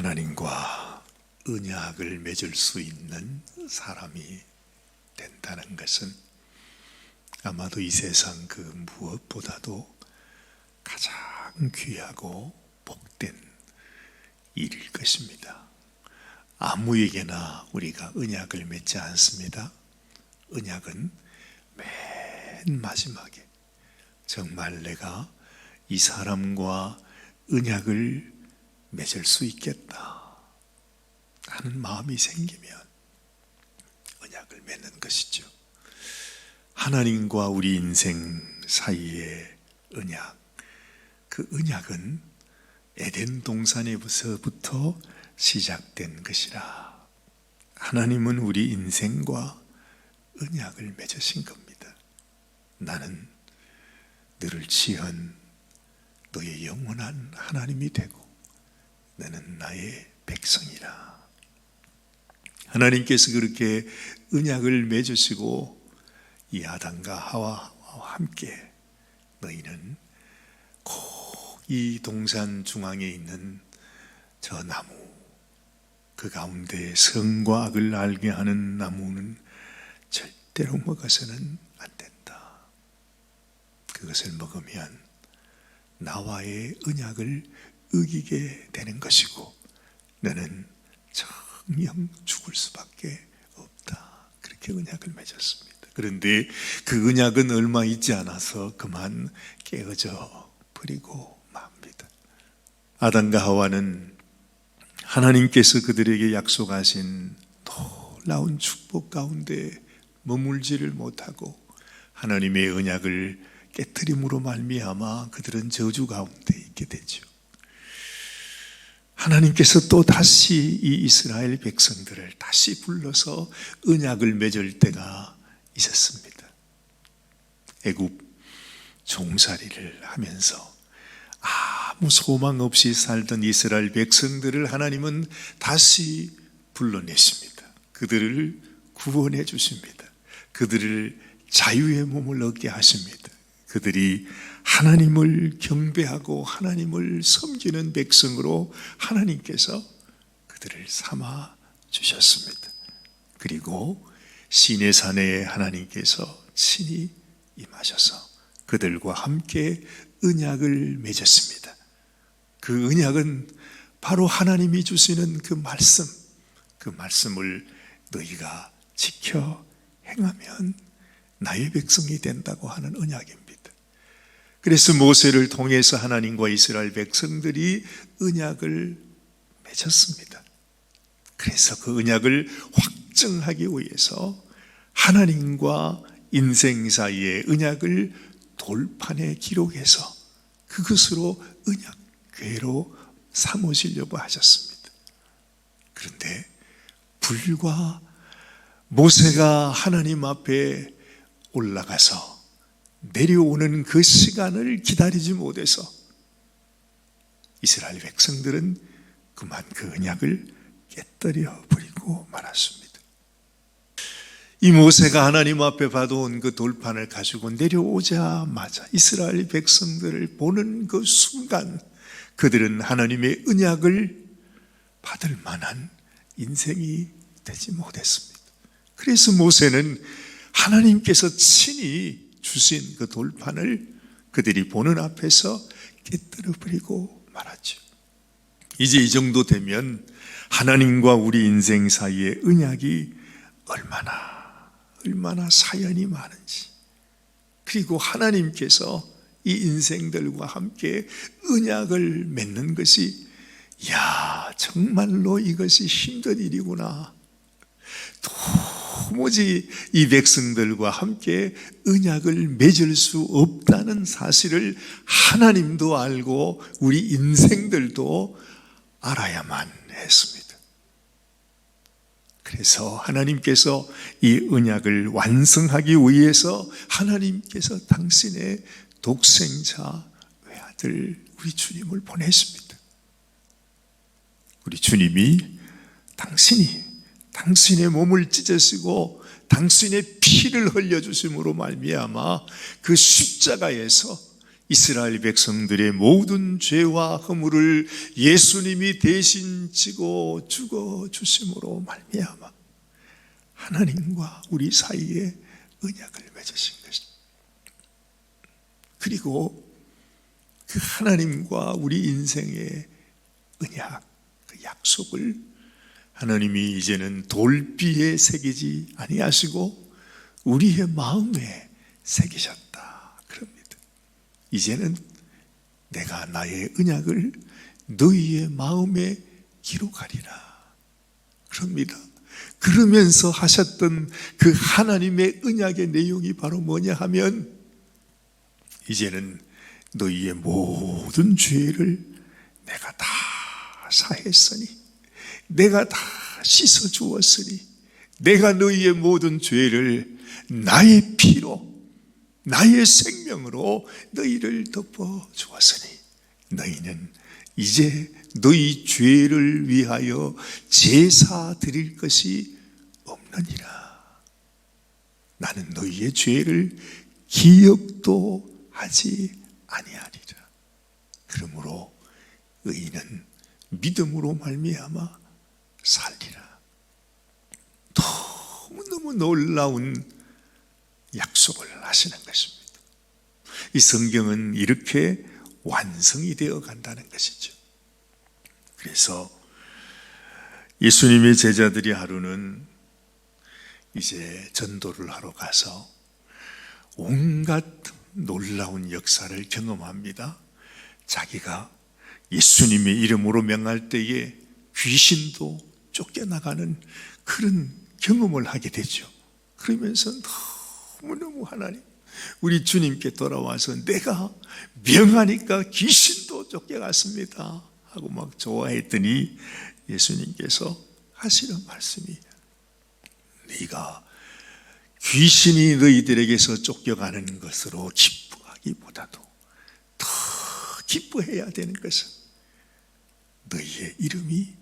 하나님과 언약을 맺을 수 있는 사람이 된다는 것은 아마도 이 세상 그 무엇보다도 가장 귀하고 복된 일일 것입니다. 아무에게나 우리가 언약을 맺지 않습니다. 언약은 맨 마지막에 정말 내가 이 사람과 언약을 맺을 수 있겠다 하는 마음이 생기면 언약을 맺는 것이죠. 하나님과 우리 인생 사이의 언약, 그 언약은 에덴 동산에서부터 시작된 것이라 하나님은 우리 인생과 언약을 맺으신 겁니다. 나는 너를 지은 너의 영원한 하나님이 되고 너는 나의 백성이라. 하나님께서 그렇게 언약을 맺으시고 이 아담과 하와와 함께 너희는 꼭 이 동산 중앙에 있는 저 나무, 그 가운데 선과 악을 알게 하는 나무는 절대로 먹어서는 안 된다. 그것을 먹으면 나와의 언약을 어기게 되는 것이고 너는 정녕 죽을 수밖에 없다. 그렇게 언약을 맺었습니다. 그런데 그 언약은 얼마 있지 않아서 그만 깨어져 버리고 맙니다. 아담과 하와는 하나님께서 그들에게 약속하신 놀라운 축복 가운데 머물지를 못하고 하나님의 언약을 깨트림으로 말미암아 그들은 저주 가운데 있게 되죠. 하나님께서 또 다시 이 이스라엘 백성들을 다시 불러서 언약을 맺을 때가 있었습니다. 애굽 종살이를 하면서 아무 소망 없이 살던 이스라엘 백성들을 하나님은 다시 불러내십니다. 그들을 구원해 주십니다. 그들을 자유의 몸을 얻게 하십니다. 그들이 하나님을 경배하고 하나님을 섬기는 백성으로 하나님께서 그들을 삼아 주셨습니다. 그리고 시내산에 하나님께서 친히 임하셔서 그들과 함께 언약을 맺었습니다. 그 언약은 바로 하나님이 주시는 그 말씀을 너희가 지켜 행하면 나의 백성이 된다고 하는 언약입니다. 그래서 모세를 통해서 하나님과 이스라엘 백성들이 언약을 맺었습니다. 그래서 그 언약을 확증하기 위해서 하나님과 인생 사이의 언약을 돌판에 기록해서 그것으로 언약궤로 삼으시려고 하셨습니다. 그런데 불과 모세가 하나님 앞에 올라가서 내려오는 그 시간을 기다리지 못해서 이스라엘 백성들은 그만 그 언약을 깨뜨려 버리고 말았습니다. 이 모세가 하나님 앞에 받아온 그 돌판을 가지고 내려오자마자 이스라엘 백성들을 보는 그 순간 그들은 하나님의 언약을 받을 만한 인생이 되지 못했습니다. 그래서 모세는 하나님께서 친히 주신 그 돌판을 그들이 보는 앞에서 깨뜨려 버리고 말았죠. 이제 이 정도 되면 하나님과 우리 인생 사이의 언약이 얼마나 사연이 많은지, 그리고 하나님께서 이 인생들과 함께 언약을 맺는 것이 정말로 이것이 힘든 일이구나. 도무지 이 백성들과 함께 언약을 맺을 수 없다는 사실을 하나님도 알고 우리 인생들도 알아야만 했습니다. 그래서 하나님께서 이 언약을 완성하기 위해서 하나님께서 당신의 독생자 외아들 우리 주님을 보내십니다. 우리 주님이 당신의 몸을 찢으시고 당신의 피를 흘려주심으로 말미암아 그 십자가에서 이스라엘 백성들의 모든 죄와 허물을 예수님이 대신 지고 죽어 주심으로 말미암아 하나님과 우리 사이에 언약을 맺으신 것입니다. 그리고 그 하나님과 우리 인생의 언약, 그 약속을 하나님이 이제는 돌비에 새기지 아니하시고 우리의 마음에 새기셨다 그럽니다. 이제는 내가 나의 언약을 너희의 마음에 기록하리라 그럽니다. 그러면서 하셨던 그 하나님의 언약의 내용이 바로 뭐냐 하면 이제는 너희의 모든 죄를 내가 다 사했으니 내가 다 씻어 주었으니 내가 너희의 모든 죄를 나의 피로 나의 생명으로 너희를 덮어 주었으니 너희는 이제 너희 죄를 위하여 제사 드릴 것이 없느니라. 나는 너희의 죄를 기억도 하지 아니하리라. 그러므로 의인은 믿음으로 말미암아 살리라. 너무너무 놀라운 약속을 하시는 것입니다. 이 성경은 이렇게 완성이 되어 간다는 것이죠. 그래서 예수님의 제자들이 하루는 이제 전도를 하러 가서 온갖 놀라운 역사를 경험합니다. 자기가 예수님의 이름으로 명할 때에 귀신도 쫓겨나가는 그런 경험을 하게 되죠. 그러면서 너무너무 하나님, 우리 주님께 돌아와서 내가 명하니까 귀신도 쫓겨갔습니다 하고 막 좋아했더니 예수님께서 하시는 말씀이 네가 귀신이 너희들에게서 쫓겨가는 것으로 기뻐하기보다도 더 기뻐해야 되는 것은 너희의 이름이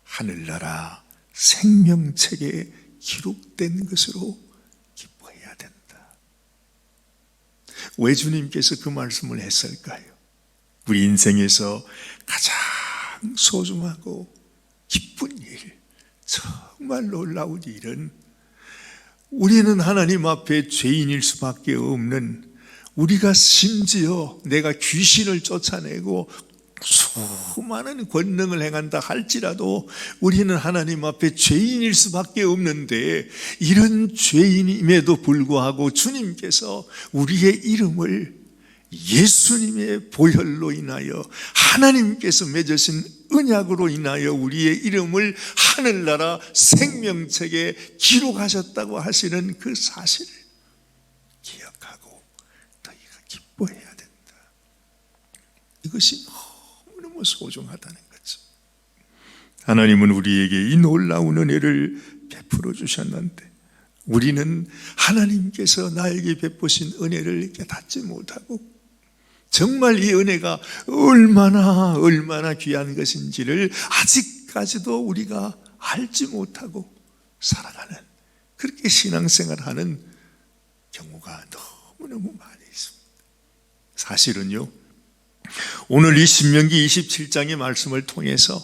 하늘나라 생명책에 기록된 것으로 기뻐해야 된다. 왜 주님께서 그 말씀을 했을까요? 우리 인생에서 가장 소중하고 기쁜 일, 정말 놀라운 일은 우리는 하나님 앞에 죄인일 수밖에 없는, 우리가 심지어 내가 귀신을 쫓아내고 수많은 권능을 행한다 할지라도 우리는 하나님 앞에 죄인일 수밖에 없는데, 이런 죄인임에도 불구하고 주님께서 우리의 이름을 예수님의 보혈로 인하여 하나님께서 맺으신 언약으로 인하여 우리의 이름을 하늘나라 생명책에 기록하셨다고 하시는 그 사실을 기억하고 너희가 기뻐해야 된다. 이것이 너무너무 소중하다는 거죠. 하나님은 우리에게 이 놀라운 은혜를 베풀어 주셨는데 우리는 하나님께서 나에게 베푸신 은혜를 깨닫지 못하고 정말 이 은혜가 얼마나 귀한 것인지를 아직까지도 우리가 알지 못하고 살아가는, 그렇게 신앙생활하는 경우가 너무너무 많이 있습니다. 사실은요, 오늘 이 신명기 27장의 말씀을 통해서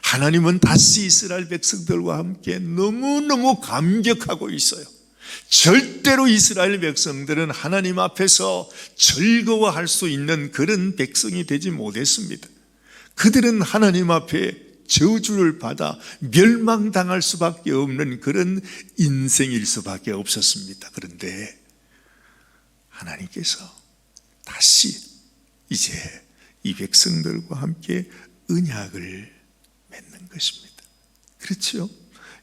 하나님은 다시 이스라엘 백성들과 함께 너무너무 감격하고 있어요. 절대로 이스라엘 백성들은 하나님 앞에서 즐거워할 수 있는 그런 백성이 되지 못했습니다. 그들은 하나님 앞에 저주를 받아 멸망당할 수밖에 없는 그런 인생일 수밖에 없었습니다. 그런데 하나님께서 다시 이제 이 백성들과 함께 언약을 맺는 것입니다. 그렇죠?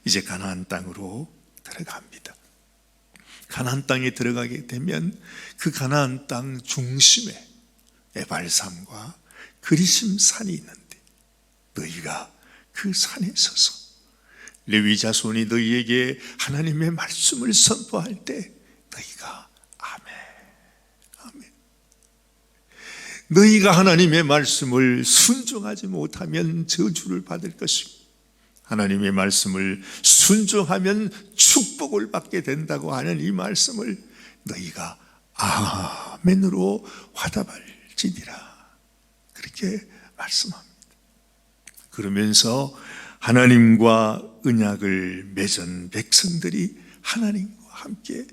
이제 가나안 땅으로 들어갑니다. 가나안 땅에 들어가게 되면 그 가나안 땅 중심에 에발산과 그리심 산이 있는데 너희가 그 산에 서서 레위 자손이 너희에게 하나님의 말씀을 선포할 때 너희가 아멘 너희가 하나님의 말씀을 순종하지 못하면 저주를 받을 것이고 하나님의 말씀을 순종하면 축복을 받게 된다고 하는 이 말씀을 너희가 아멘으로 화답할 그렇게 말씀합니다. 그러면서 하나님과 언약을 맺은 백성들이 하나님과 함께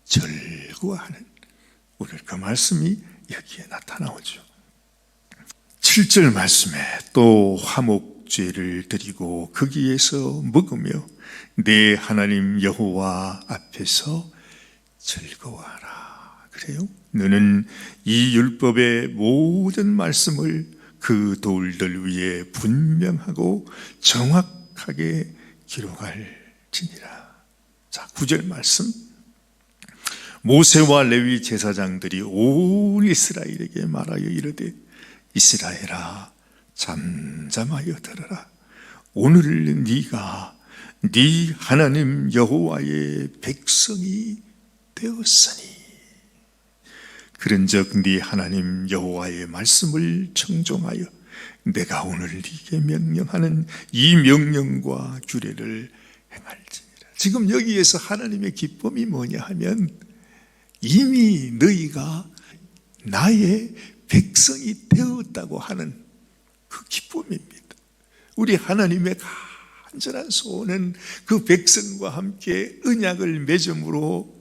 즐거워하는, 오늘 그 말씀이 여기에 나타나오죠. 7절 말씀에 또 화목제를 드리고 거기에서 먹으며 내 하나님 여호와 앞에서 즐거워하라. 그래요? 너는 이 율법의 모든 말씀을 그 돌들 위에 분명하고 정확하게 기록할지니라. 자, 9절 말씀. 모세와 레위 제사장들이 온 이스라엘에게 말하여 이르되 이스라엘아 잠잠하여 들으라. 오늘 네가 네 하나님 여호와의 백성이 되었으니 그런즉 네 하나님 여호와의 말씀을 청종하여 내가 오늘 네게 명령하는 이 명령과 규례를 행할지니라. 지금 여기에서 하나님의 기쁨이 뭐냐 하면 이미 너희가 나의 백성이 되었다고 하는 그 기쁨입니다. 우리 하나님의 간절한 소원은 그 백성과 함께 언약을 맺음으로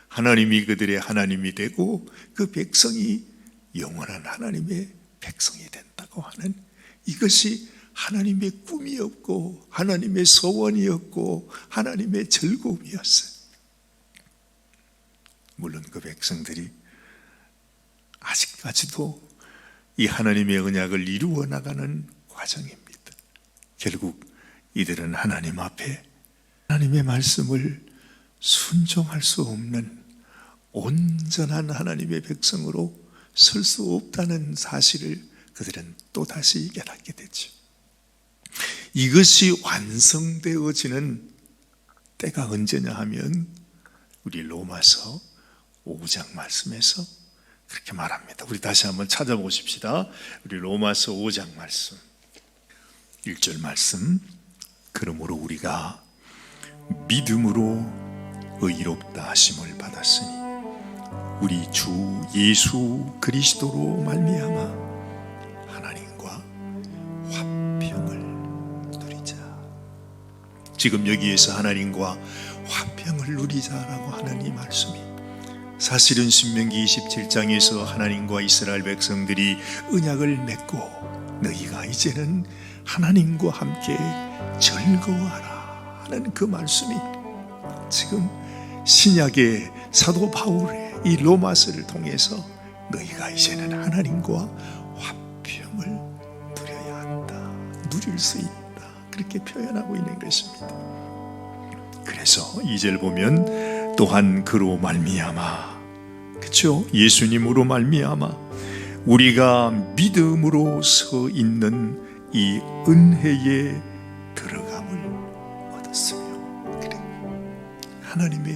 하나님이 그들의 하나님이 되고 그 백성이 영원한 하나님의 백성이 된다고 하는, 이것이 하나님의 꿈이었고 하나님의 소원이었고 하나님의 즐거움이었어요. 물론 그 백성들이 아직까지도 이 하나님의 언약을 이루어 나가는 과정입니다. 결국 이들은 하나님 앞에 하나님의 말씀을 순종할 수 없는 온전한 하나님의 백성으로 설 수 없다는 사실을 그들은 또다시 깨닫게 되죠. 이것이 완성되어지는 때가 언제냐 하면 우리 로마서 5장 말씀에서 그렇게 말합니다. 우리 다시 한번 찾아보십시다. 우리 로마서 5장 말씀 1절 말씀. 그러므로 우리가 믿음으로 의롭다 하심을 받았으니 우리 주 예수 그리스도로 말미암아 하나님과 화평을 누리자. 지금 여기에서 하나님과 화평을 누리자라고 하는 이 말씀이 사실은 신명기 27장에서 하나님과 이스라엘 백성들이 언약을 맺고 너희가 이제는 하나님과 함께 즐거워하라 하는 그 말씀이 지금 신약의 사도 바울의 이 로마서를 통해서 너희가 이제는 하나님과 화평을 누려야 한다, 누릴 수 있다, 그렇게 표현하고 있는 것입니다. 그래서 2절 보면 또한 그로 말미암아, 그렇죠? 예수님으로 말미암아 우리가 믿음으로 서 있는 이 은혜에 들어감을 얻었으며, 그래, 하나님의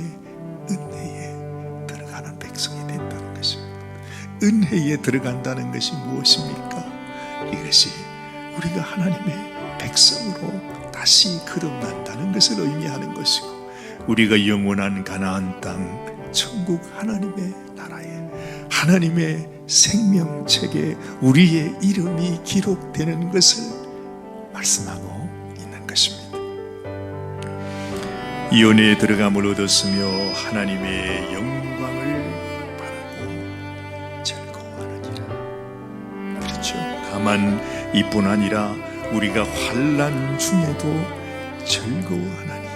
은혜에 들어가는 백성이 된다는 것입니다. 은혜에 들어간다는 것이 무엇입니까? 이것이 우리가 하나님의 백성으로 다시 거듭난다는 것을 의미하는 것이고, 우리가 영원한 가나안 땅 천국 하나님의 나라에 하나님의 생명책에 우리의 이름이 기록되는 것을 말씀하고 있는 것입니다. 이 은혜에 들어감을 얻었으며 하나님의 영광을 바라고 즐거워하느니라. 그렇죠? 다만 이뿐 아니라 우리가 환난 중에도 즐거워하나니,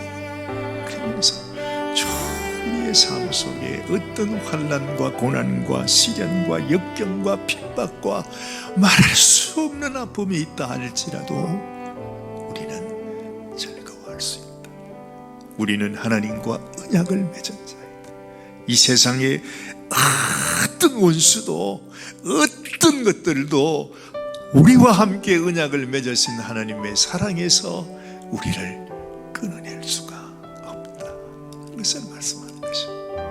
그러면서 우리의 삶 속에 어떤 환난과 고난과 시련과 역경과 핍박과 말할 수 없는 아픔이 있다 할지라도 우리는 즐거워할 수 있다. 우리는 하나님과 언약을 맺은 자이다. 이 세상에 어떤 원수도 어떤 것들도 우리와 함께 언약을 맺으신 하나님의 사랑에서 우리를 끊어낼 수가 없다. 이것을 말씀하는 것입니다.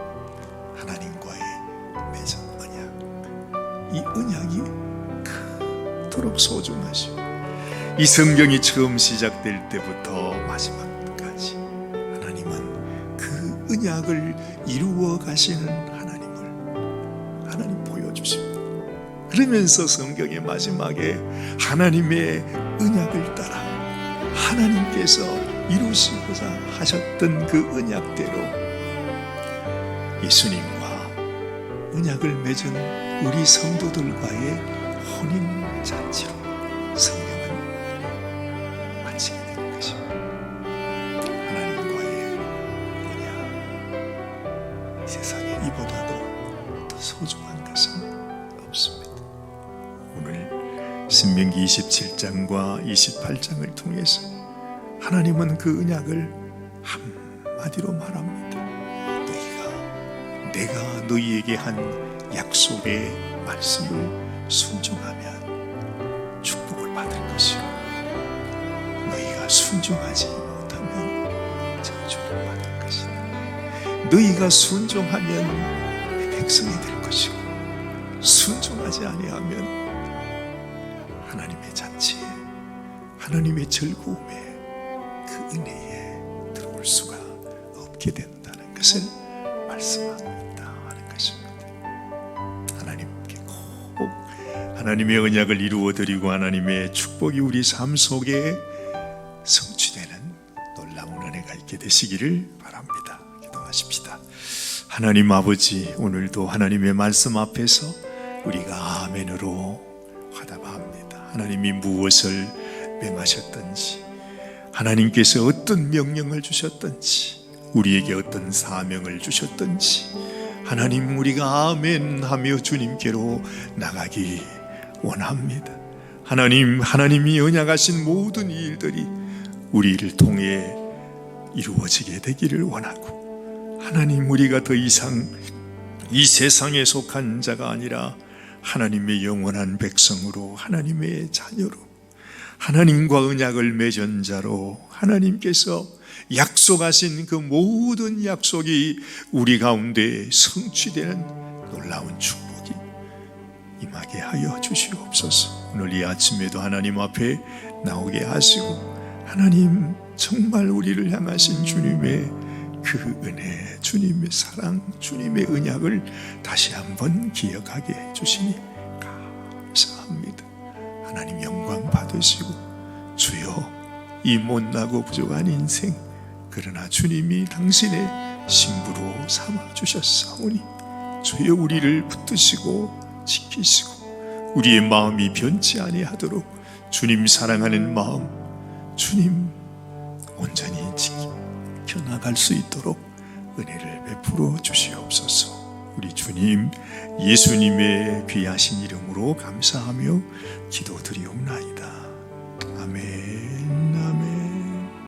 하나님과의 맺은 언약, 이 언약이 그토록 소중하시고, 이 성경이 처음 시작될 때부터 마지막까지 하나님은 그 언약을 이루어 가시는 하나님 보여주십니다. 그러면서 성경의 마지막에 하나님의 언약을 따라 하나님께서 이루시고자 하셨던 그 언약대로 예수님과 언약을 맺은 우리 성도들과의 혼인잔치로 성령은 마치게 되는 것입니다. 하나님과의 언약, 이 세상에 이보다도 더 소중한 것은 없습니다. 오늘 신명기 27장과 28장을 통해서 하나님은 그 언약을 한마디로 말합니다. 내가 너희에게 한 약속의 말씀을 순종하면 축복을 받을 것이요 너희가 순종하지 못하면 저주를 받을 것이다. 너희가 순종하면 내 백성이 될 것이고 순종하지 아니하면 하나님의 잔치에 하나님의 즐거움에 그 은혜에 들어올 수가 없게 된다는 것을 말씀하고 있다 하는 것입니다. 하나님께 꼭 하나님의 언약을 이루어드리고 하나님의 축복이 우리 삶 속에 성취되는 놀라운 은혜가 있게 되시기를 바랍니다. 기도하십시다. 하나님 아버지, 오늘도 하나님의 말씀 앞에서 우리가 아멘으로 화답합니다. 하나님이 무엇을 명하셨든지, 하나님께서 어떤 명령을 주셨든지, 우리에게 어떤 사명을 주셨든지 하나님, 우리가 아멘 하며 주님께로 나가기 원합니다. 하나님, 하나님이 언약하신 모든 일들이 우리를 통해 이루어지게 되기를 원하고, 하나님, 우리가 더 이상 이 세상에 속한 자가 아니라 하나님의 영원한 백성으로, 하나님의 자녀로, 하나님과 언약을 맺은 자로, 하나님께서 약속하신 그 모든 약속이 우리 가운데 성취되는 놀라운 축복이 임하게 하여 주시옵소서. 오늘 이 아침에도 하나님 앞에 나오게 하시고, 하나님 정말 우리를 향하신 주님의 그 은혜, 주님의 사랑, 주님의 언약을 다시 한번 기억하게 해주시니 감사합니다. 하나님 영광 받으시고, 주여 이 못나고 부족한 인생, 그러나 주님이 당신의 신부로 삼아주셨사오니 주여 우리를 붙드시고 지키시고 우리의 마음이 변치 아니하도록 주님 사랑하는 마음, 주님 온전히 지켜나갈 수 있도록 은혜를 베풀어 주시옵소서. 우리 주님 예수님의 귀하신 이름으로 감사하며 기도드리옵나이다. 아멘, 아멘.